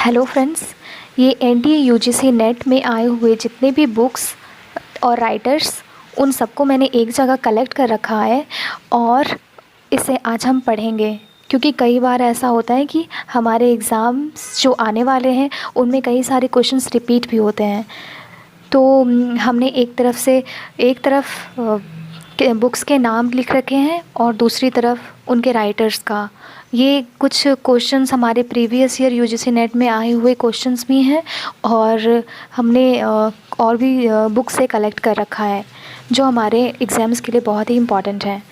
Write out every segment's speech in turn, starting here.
Hello friends, ये NDA UGC net में आए हुए जितने भी बुक्स और राइटर्स उन सबको मैंने एक जगह कलेक्ट कर रखा है और इसे आज हम पढ़ेंगे। क्योंकि कई बार ऐसा होता है कि हमारे एग्ज़ाम्स जो आने वाले हैं उनमें कई सारे क्वेश्चंस रिपीट भी होते हैं। तो हमने एक तरफ बुक्स के नाम लिख रखे हैं और दूसरी तरफ उनके राइटर्स का। ये कुछ क्वेश्चंस हमारे प्रीवियस ईयर यूजीसी नेट में आए हुए क्वेश्चंस भी हैं और हमने और भी बुक से कलेक्ट कर रखा है जो हमारे एग्ज़ाम्स के लिए बहुत ही इम्पॉर्टेंट है।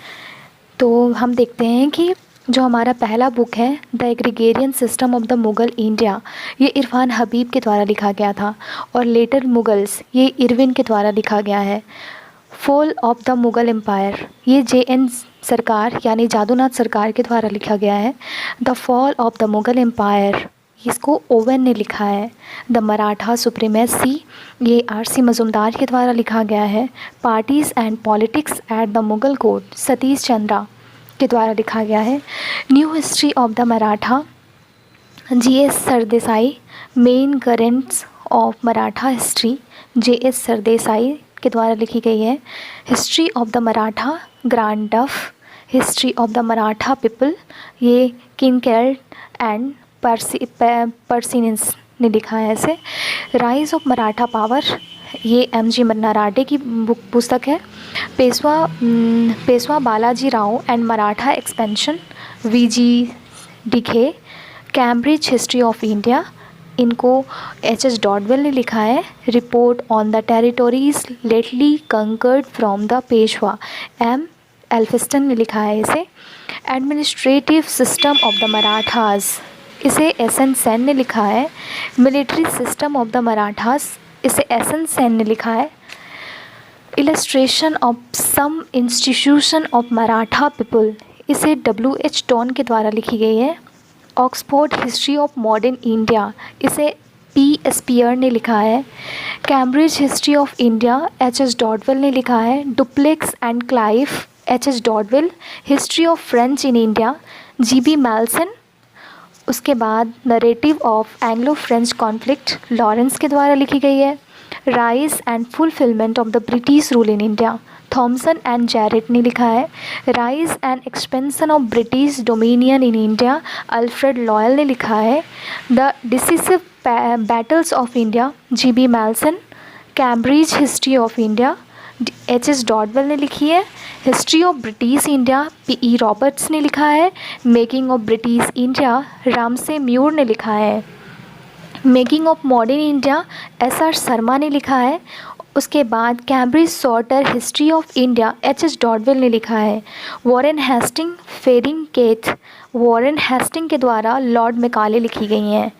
तो हम देखते हैं कि जो हमारा पहला बुक है the agrarian system of the Mughal India, ये इरफ़ान हबीब के द्वारा लिखा गया था और लेटर मुग़ल्स ये इरविन के द्वारा लिखा गया है। Fall of the Mughal empire ये JN सरकार यानी जादूनाथ सरकार के द्वारा लिखा गया है। The fall of the Mughal empire इसको ओवन ने लिखा है। द मराठा सुप्रीमेसी ये RC मज़ुमदार के द्वारा लिखा गया है। Parties and politics at the Mughal court Satish Chandra के द्वारा लिखा गया है। New history of the Maratha GS Sardesai. Main currents of Maratha history JS Sardesai के द्वारा लिखी गई है। History of the Maratha Grant Duff. History of the Maratha people ये किंकेल्ड एंड पर्सिनेंस ने लिखा है ऐसे। राइज ऑफ मराठा पावर ये MG नराटे की पुस्तक है। Peshwa Balaji Rao and Maratha expansion VG Dighe. Cambridge history of India इनको HS डॉडवेल ने लिखा है। Report on the territories lately conquered from the Peshwa M Elphinstone ने लिखा है इसे। Administrative system of the Marathas इसे SN सेन ने लिखा है। Military system of the Marathas इसे SN सेन ने लिखा है। Illustration of some institution of Maratha people इसे WH टॉन के द्वारा लिखी गई है। Oxford history of modern India इसे P स्पियर ने लिखा है। Cambridge history of India HS Dodwell ने लिखा है। Dupleix and Clive HS Dodwell. History of French in India GB Malleson. उसके बाद narrative of Anglo French conflict Lawrence के द्वारा लिखी गई है। Rise and fulfilment of the British rule in India Thomson and Garratt ने लिखा है। Rise and expansion of British dominion in India Alfred Lyall ने लिखा है। The decisive battles of India GB Malleson. Cambridge history of India HS Dodwell ने लिखी है। History of British India PE Roberts ने लिखा है। Making of British India Ramsay Muir ने लिखा है। Making of modern India SR Sharma ने लिखा है। उसके बाद Cambridge shorter history of India HS Dodwell ने लिखा है। Warren Hastings Feiling Keith Warren Hastings के द्वारा लॉर्ड मैकाले लिखी गई हैं।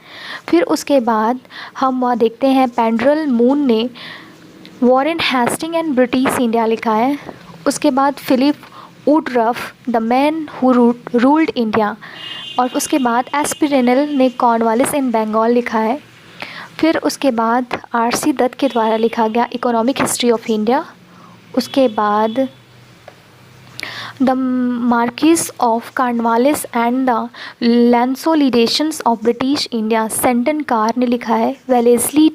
फिर उसके बाद हम वहाँ देखते हैं पेंड्रल मून ने Warren Hastings and British India लिखा है। उसके बाद Philip Woodruff the man who ruled India और उसके बाद एस्पिरेनल ने कॉर्नवालिस इन बंगाल लिखा है। फिर उसके बाद RC दत्त के द्वारा लिखा गया इकोनॉमिक हिस्ट्री ऑफ इंडिया। उसके बाद the Marquess of Cornwallis and the consolidation of British India Seton Karr ने लिखा है। वेलेस्ली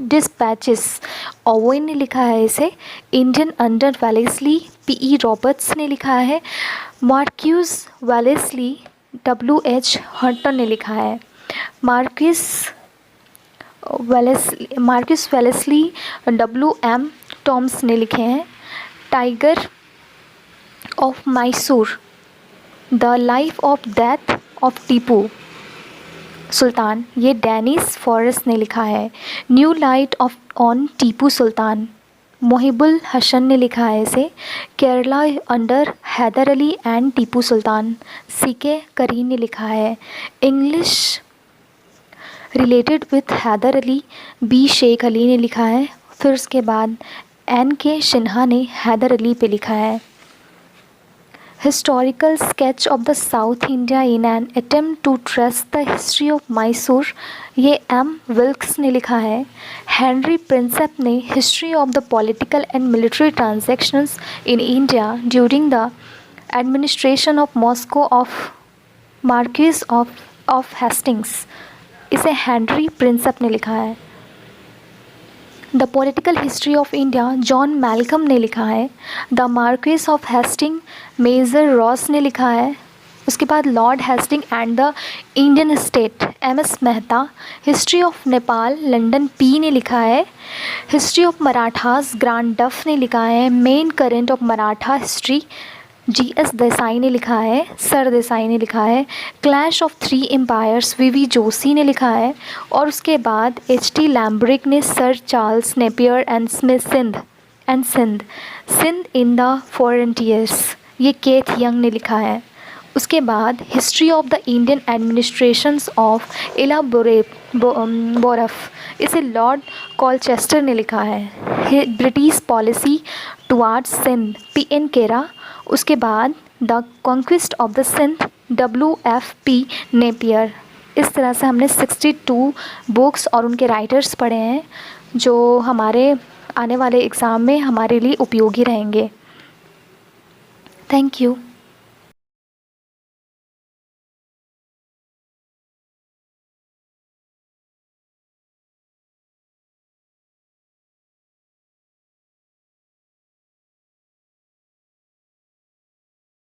डिस्पैचेस ओवेन ने लिखा है इसे। Indian under Wellesley PE Roberts ने लिखा है। मार्क्यूस वेलेस्ली WH हटन ने लिखा है। मार्क्यूस वेलेस्ली WM टॉम्स ने लिखे हैं। Tiger of Mysore the life of death of Tipu Sultan ये डेनिस फॉरेस्ट ने लिखा है। New light on Tipu Sultan Mohibbul Hasan ने लिखा है इसे। Kerala under Hyder Ali and Tipu Sultan CK Kareem ने लिखा है। English related with Hyder Ali B Sheikh Ali ने लिखा है। फिर उसके बाद NK सिन्हा ने हैदर अली पे लिखा है। Historical sketch of the south India in an attempt to trace the history of Mysore ये M विल्क्स ने लिखा है। हेनरी प्रिंसेप ने history of the political and military transactions in India during the administration of Moscow of Marquis of Hastings इसे Henry Prinsep ने लिखा है। The political history of India John Malcolm ने लिखा है। The Marquess of Hasting Major Ross ने लिखा है। उसके बाद Lord Hasting and the Indian state M S. Mehta. History of Nepal London P ने लिखा है। हिस्ट्री ऑफ मराठास ग्रांड डफ ने लिखा है। Main current of Maratha history G S. Desai ने लिखा है, सर देसाई ने लिखा है। Clash of three empires V Joshi ने लिखा है। और उसके बाद H.T. लैम्ब्रिक ने sir Charles Napier and Smith Sindh in the frontiers, ये केथ यंग ने लिखा है। उसके बाद history of the Indian administrations of Ellenborough, इसे लॉर्ड कॉलचेस्टर ने लिखा है। British policy towards Sindh P.N. केरा। उसके बाद the conquest of the Sindh W.F.P. Napier. इस तरह से हमने 62 बुक्स और उनके राइटर्स पढ़े हैं जो हमारे आने वाले एग्ज़ाम में हमारे लिए उपयोगी रहेंगे। Thank you.